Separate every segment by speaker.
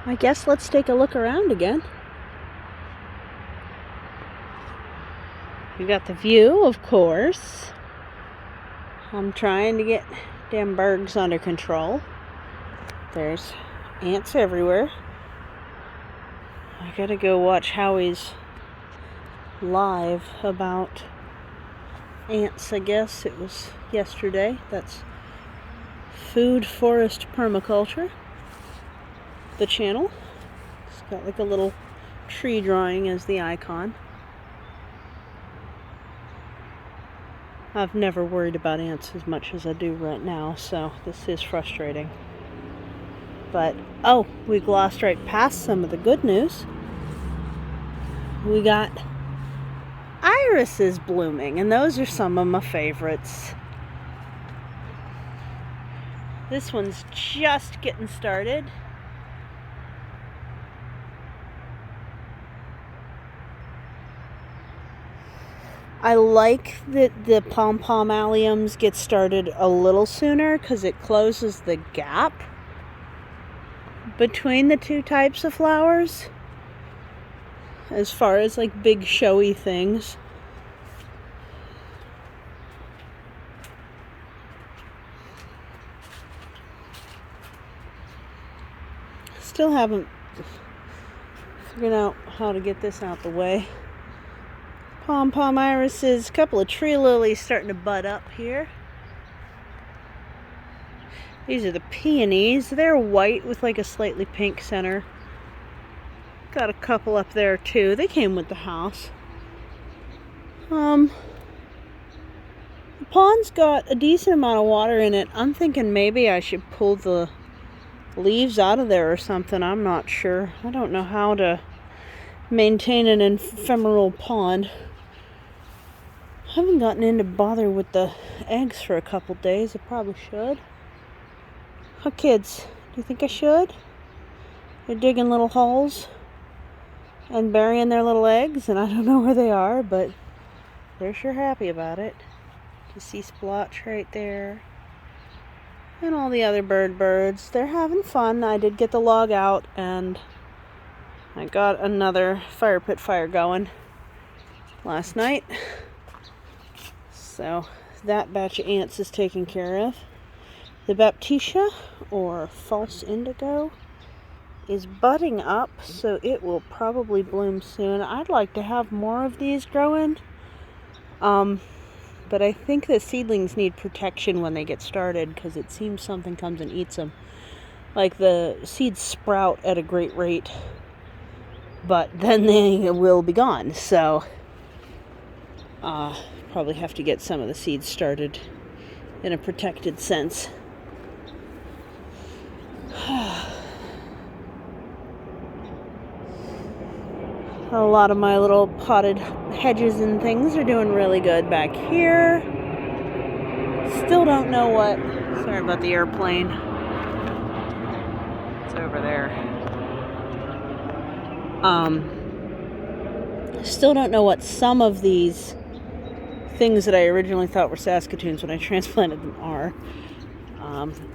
Speaker 1: I guess let's take a look around again. We got the view, of course. I'm trying to get damn birds under control. There's ants everywhere. I gotta go watch Howie's live about ants, I guess. It was yesterday. That's Food Forest Permaculture, the channel. It's got like a little tree drawing as the icon. I've never worried about ants as much as I do right now, so this is frustrating. But, oh, we glossed right past some of the good news. We got irises blooming, and those are some of my favorites. This one's just getting started. I like that the pom-pom alliums get started a little sooner because it closes the gap between the two types of flowers as far as like big showy things. Still haven't figured out how to get this out the way. Pom-pom irises, a couple of tree lilies starting to bud up here. These are the peonies. They're white with like a slightly pink center. Got a couple up there too. They came with the house. The pond's got a decent amount of water in it. I'm thinking maybe I should pull the leaves out of there or something. I'm not sure. I don't know how to maintain an ephemeral pond. I haven't gotten into bother with the eggs for a couple days. I probably should. Huh, kids? Do you think I should? They're digging little holes and burying their little eggs, and I don't know where they are, but they're sure happy about it. You see Splotch right there. And all the other birds. They're having fun. I did get the log out, and I got another fire pit fire going last night. So that batch of ants is taken care of. The Baptisia, or false indigo, is budding up, so it will probably bloom soon. I'd like to have more of these growing. But I think the seedlings need protection when they get started because it seems something comes and eats them. Like the seeds sprout at a great rate, but then they will be gone. So probably have to get some of the seeds started in a protected sense. A lot of my little potted hedges and things are doing really good back here. Still don't know what... Sorry about the airplane. It's over there. Still don't know what some of these things that I originally thought were Saskatoons when I transplanted them are.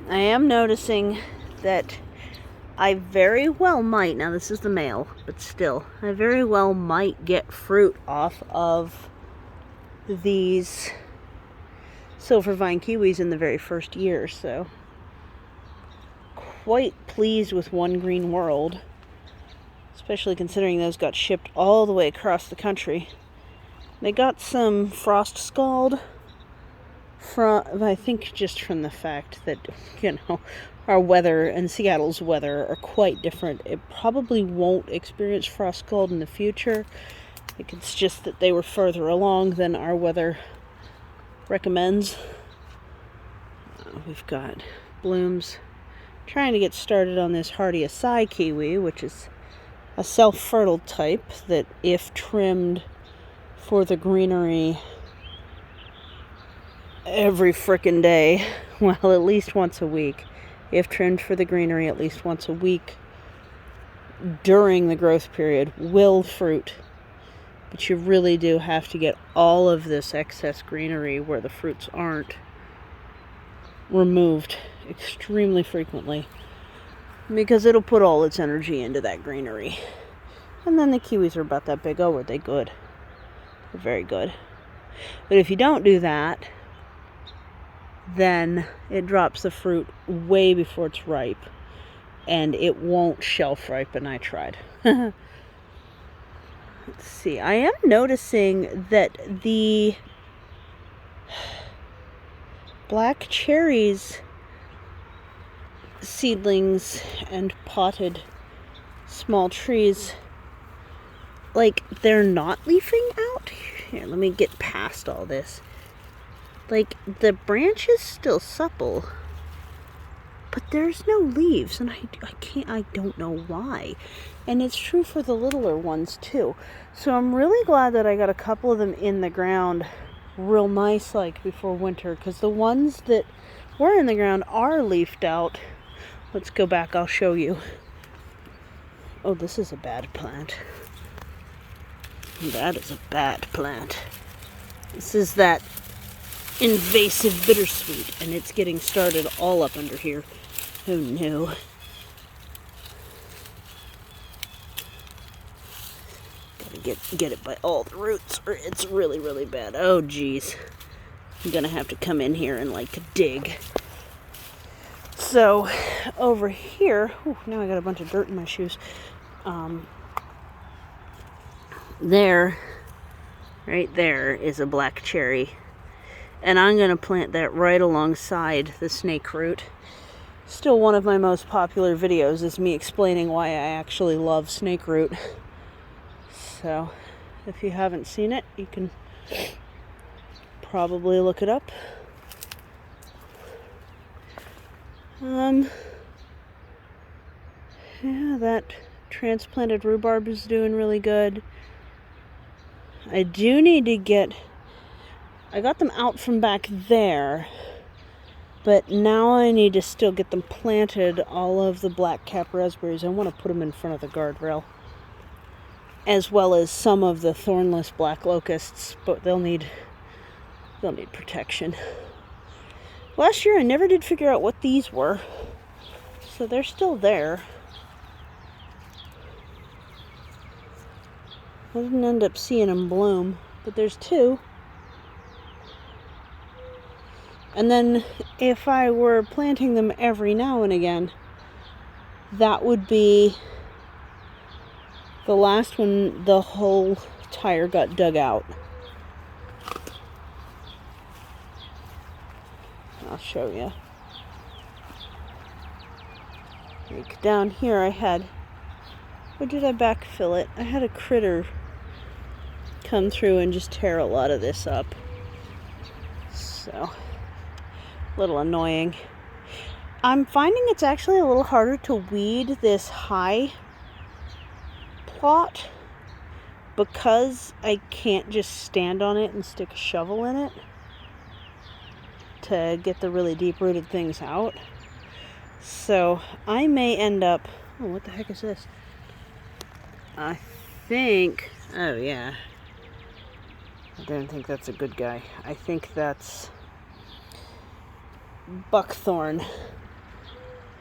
Speaker 1: I am noticing that I very well might, now this is the male, but still, I very well might get fruit off of these silver vine kiwis in the very first year, so quite pleased with One Green World, especially considering those got shipped all the way across the country. They got some frost scald from, I think just from the fact that, our weather and Seattle's weather are quite different. It probably won't experience frost scald in the future. I think it's just that they were further along than our weather recommends. We've got blooms. Trying to get started on this hardy Acai kiwi, which is a self-fertile type that if trimmed for the greenery every frickin' day, well, at least once a week, if trimmed for the greenery at least once a week during the growth period, will fruit. But you really do have to get all of this excess greenery where the fruits aren't removed extremely frequently. because it'll put all its energy into that greenery. And then the kiwis are about that big. Oh, are they good? They're very good. But if you don't do that, then it drops the fruit way before it's ripe, and it won't shelf ripen. I tried. Let's see. I am noticing that the black cherries seedlings and potted small trees, like, they're not leafing out. Here, let me get past all this. Like, the branch is still supple, but there's no leaves, and I don't know why. And it's true for the littler ones too. So I'm really glad that I got a couple of them in the ground real nice, like, before winter, because the ones that were in the ground are leafed out. Let's go back, I'll show you. Oh, this is a bad plant. That is a bad plant. This is that invasive bittersweet, and it's getting started all up under here. Oh no. Gotta get it by all the roots, or it's really, really bad. Oh geez. I'm gonna have to come in here and, like, dig. So over here, now I got a bunch of dirt in my shoes. Right there is a black cherry. And I'm going to plant that right alongside the snake root. Still one of my most popular videos is me explaining why I actually love snake root. So, if you haven't seen it, you can probably look it up. Yeah, that transplanted rhubarb is doing really good. I do need to get... I got them out from back there, but now I need to still get them planted, all of the black cap raspberries. I want to put them in front of the guardrail, as well as some of the thornless black locusts, but they'll need protection. Last year I never did figure out what these were, so they're still there. I didn't end up seeing them bloom, but there's two. And then if I were planting them every now and again, that would be the last one. The whole tire got dug out. I'll show you. Like down here I had, or did I backfill it? I had a critter come through and just tear a lot of this up. So, a little annoying. I'm finding it's actually a little harder to weed this high plot because I can't just stand on it and stick a shovel in it to get the really deep-rooted things out. So I may end up... Oh, what the heck is this? I think... Oh, yeah. I don't think that's a good guy. I think that's buckthorn.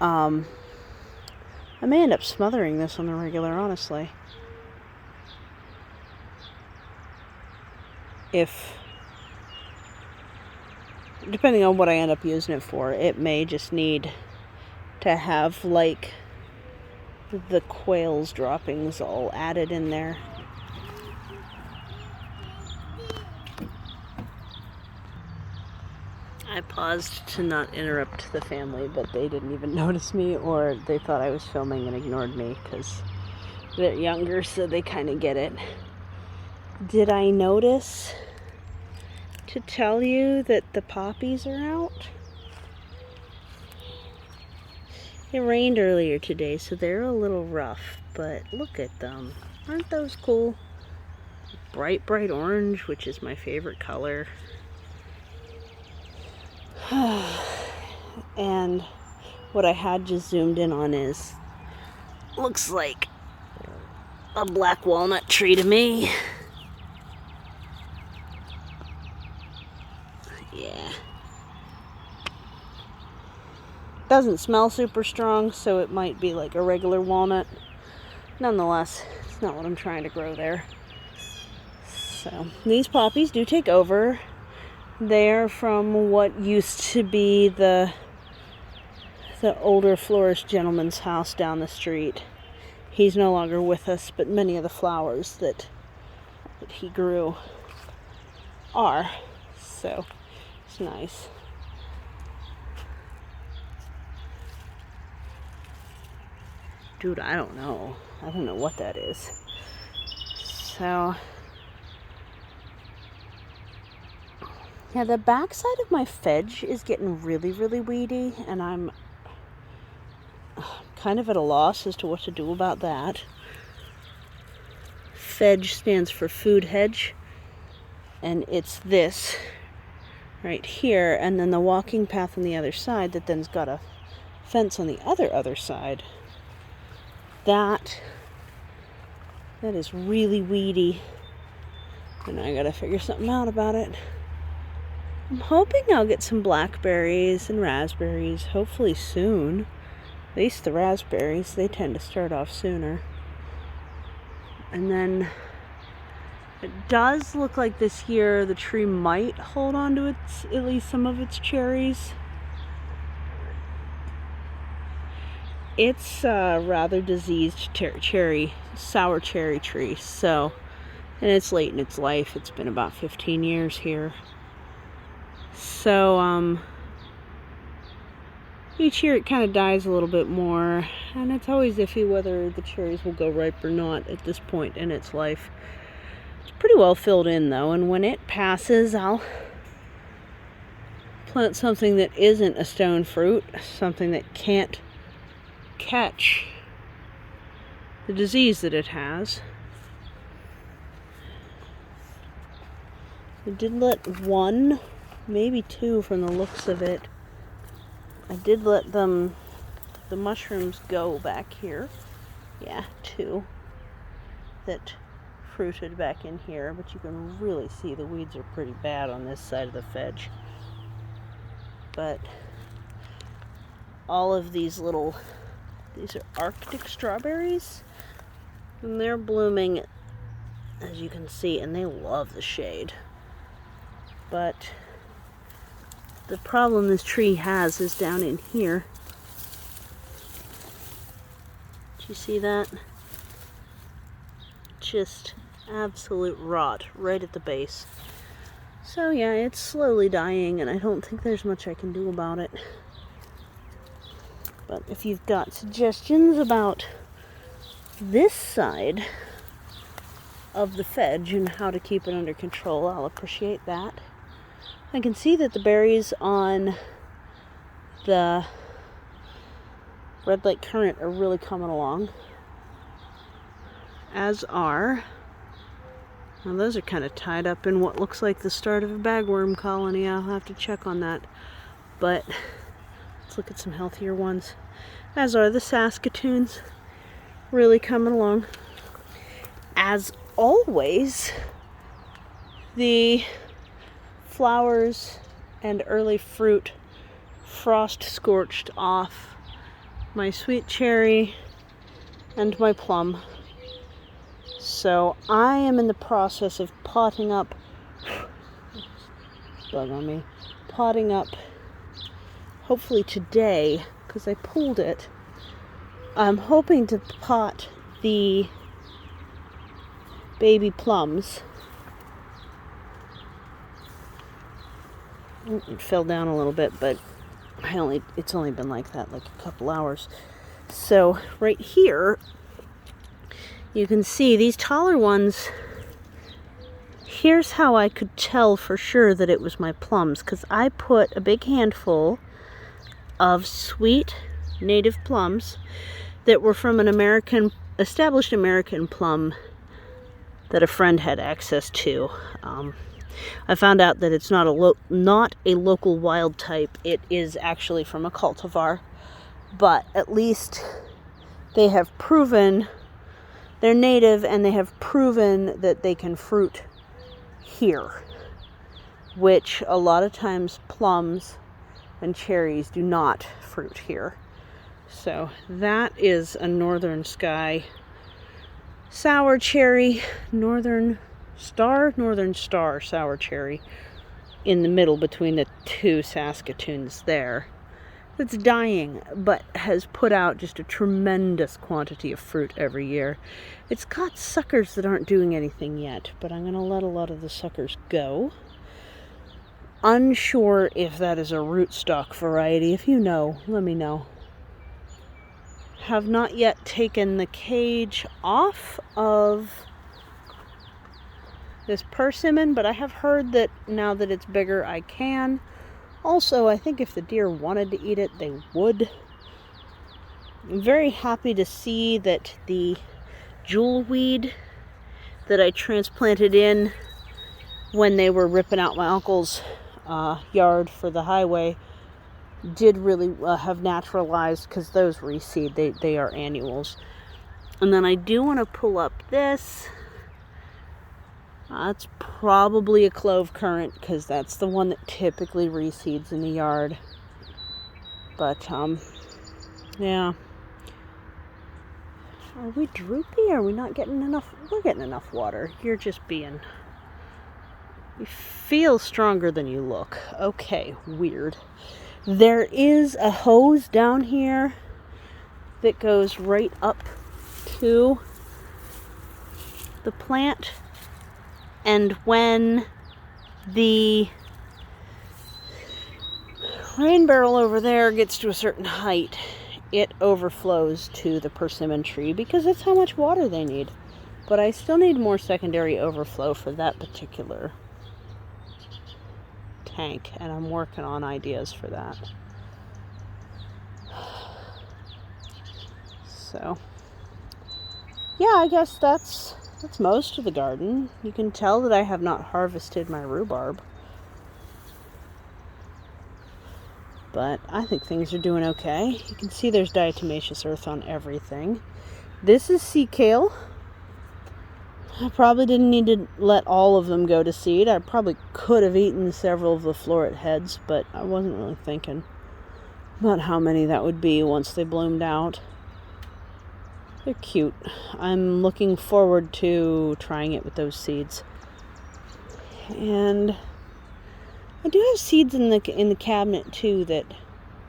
Speaker 1: I may end up smothering this on the regular, honestly. Depending on what I end up using it for, it may just need to have, like, the quail's droppings all added in there. I paused to not interrupt the family, but they didn't even notice me, or they thought I was filming and ignored me because they're younger, so they kind of get it. Did I notice to tell you that the poppies are out? It rained earlier today, so they're a little rough, but look at them. Aren't those cool? Bright, bright orange, which is my favorite color. And what I had just zoomed in on looks like a black walnut tree to me. Yeah. doesn't smell super strong, so it might be like a regular walnut. Nonetheless, it's not what I'm trying to grow there. So these poppies do take over. They're from what used to be the older florist gentleman's house down the street. He's no longer with us, but many of the flowers that he grew are. So it's nice. Dude, I don't know. I don't know what that is. So yeah, the backside of my fedge is getting really, really weedy, and I'm kind of at a loss as to what to do about that. Fedge stands for food hedge, and it's this right here, and then the walking path on the other side that then's got a fence on the other side. That is really weedy, and I gotta figure something out about it. I'm hoping I'll get some blackberries and raspberries, hopefully soon. At least the raspberries, they tend to start off sooner. And then it does look like this year the tree might hold on to at least some of its cherries. It's a rather diseased sour cherry tree, so, and it's late in its life. It's been about 15 years here. So, each year it kind of dies a little bit more, and it's always iffy whether the cherries will go ripe or not at this point in its life. It's pretty well filled in though, and when it passes, I'll plant something that isn't a stone fruit, something that can't catch the disease that it has. I did let one, maybe two from the looks of it. I did let the mushrooms go back here. Yeah, two that fruited back in here, but you can really see the weeds are pretty bad on this side of the fedge. But all of these are Arctic strawberries, and they're blooming, as you can see, and they love the shade. But the problem this tree has is down in here. Do you see that? Just absolute rot right at the base. So yeah, it's slowly dying, and I don't think there's much I can do about it. But if you've got suggestions about this side of the fedge and how to keep it under control, I'll appreciate that. I can see that the berries on the Red Lake Currant are really coming along, as are, well, those are kind of tied up in what looks like the start of a bagworm colony. I'll have to check on that, but let's look at some healthier ones, as are the Saskatoons, really coming along. As always, the flowers and early fruit frost scorched off my sweet cherry and my plum. So I am in the process of potting up, hopefully today, because I pulled it. I'm hoping to pot the baby plums. It fell down a little bit, but it's only been like that like a couple hours. So right here you can see these taller ones. Here's how I could tell for sure that it was my plums, because I put a big handful of sweet native plums that were from an established American plum that a friend had access to. I found out that it's not a local wild type. It is actually from a cultivar, but at least they have proven they're native, and they have proven that they can fruit here, which a lot of times plums and cherries do not fruit here. So that is a Northern Sky sour cherry, Northern Star sour cherry in the middle between the two Saskatoons there. That's dying, but has put out just a tremendous quantity of fruit every year. It's got suckers that aren't doing anything yet, but I'm going to let a lot of the suckers go. Unsure if that is a rootstock variety. If you know, let me know. Have not yet taken the cage off of this persimmon, but I have heard that now that it's bigger, I can. Also, I think if the deer wanted to eat it, they would. I'm very happy to see that the jewelweed that I transplanted in when they were ripping out my uncle's yard for the highway did really have naturalized, because those reseed. They are annuals. And then I do want to pull up this. That's probably a clove currant, because that's the one that typically reseeds in the yard. But, yeah. Are we droopy? Are we not getting enough? We're getting enough water. You're just being... You feel stronger than you look. Okay, weird. There is a hose down here that goes right up to the plant. And when the rain barrel over there gets to a certain height, it overflows to the persimmon tree because that's how much water they need. But I still need more secondary overflow for that particular tank, and I'm working on ideas for that. So, yeah, I guess that's most of the garden. You can tell that I have not harvested my rhubarb. But I think things are doing okay. You can see there's diatomaceous earth on everything. This is sea kale. I probably didn't need to let all of them go to seed. I probably could have eaten several of the floret heads, but I wasn't really thinking about how many that would be once they bloomed out. They're cute. I'm looking forward to trying it with those seeds. And I do have seeds in the cabinet too that,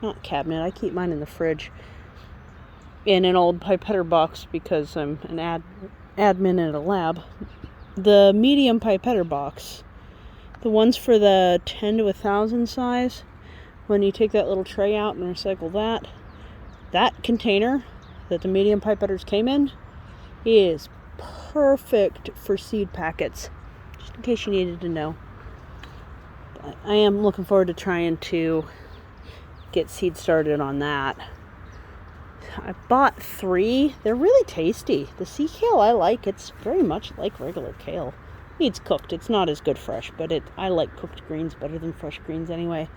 Speaker 1: not cabinet, I keep mine in the fridge. In an old pipetter box because I'm an admin at a lab. The medium pipetter box. The ones for the 10 to 1,000 size. When you take that little tray out and recycle that container that the medium pipetters came in is perfect for seed packets, just in case you needed to know. But I am looking forward to trying to get seed started on that. I bought 3. They're really tasty. The sea kale I like. It's very much like regular kale. Needs cooked. It's not as good fresh, but I like cooked greens better than fresh greens anyway.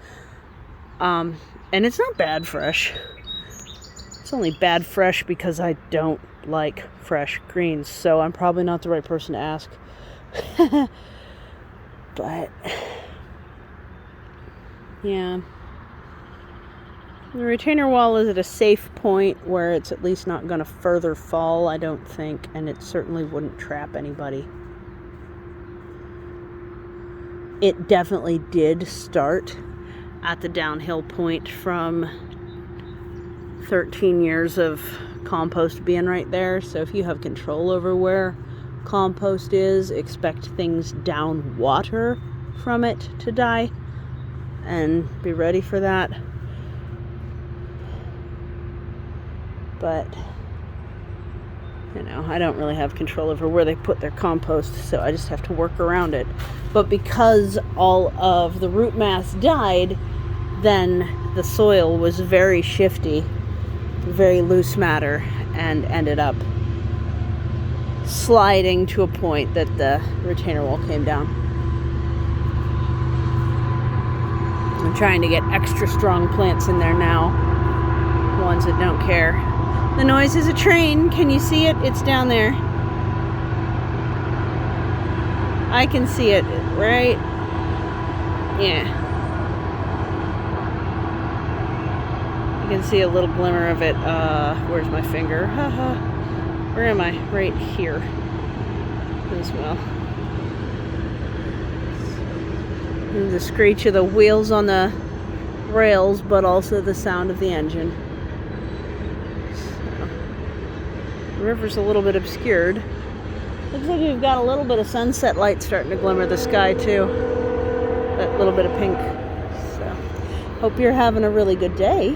Speaker 1: And it's not bad fresh. It's only bad fresh because I don't like fresh greens, so I'm probably not the right person to ask. But, yeah. The retainer wall is at a safe point where it's at least not going to further fall, I don't think, and it certainly wouldn't trap anybody. It definitely did start at the downhill point from 13 years of compost being right there. So if you have control over where compost is, expect things down water from it to die and be ready for that. But, you know, I don't really have control over where they put their compost, so I just have to work around it. But because all of the root mass died, then the soil was very shifty, very loose matter, and ended up sliding to a point that the retainer wall came down. I'm trying to get extra strong plants in there now, ones that don't care. The noise is a train. Can you see it? It's down there. I can see it, right? Yeah. can see a little glimmer of it. Where's my finger? Haha. Where am I? Right here as well. And the screech of the wheels on the rails, but also the sound of the engine. So, the river's a little bit obscured. Looks like we've got a little bit of sunset light starting to glimmer the sky too. That little bit of pink. So, hope you're having a really good day.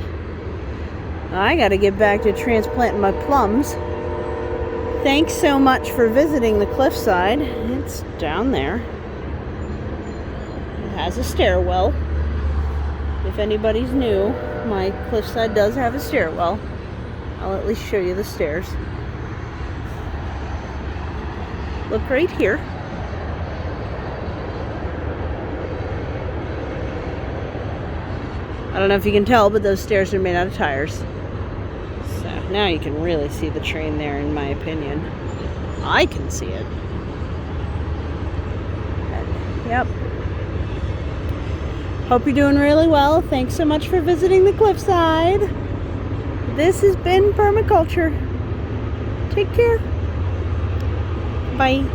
Speaker 1: I gotta get back to transplanting my plums. Thanks so much for visiting the cliffside. It's down there. It has a stairwell. If anybody's new, my cliffside does have a stairwell. I'll at least show you the stairs. Look right here. I don't know if you can tell, but those stairs are made out of tires. So now you can really see the train there, in my opinion. I can see it. Yep. Hope you're doing really well. Thanks so much for visiting the cliffside. This has been Permaculture. Take care. Bye.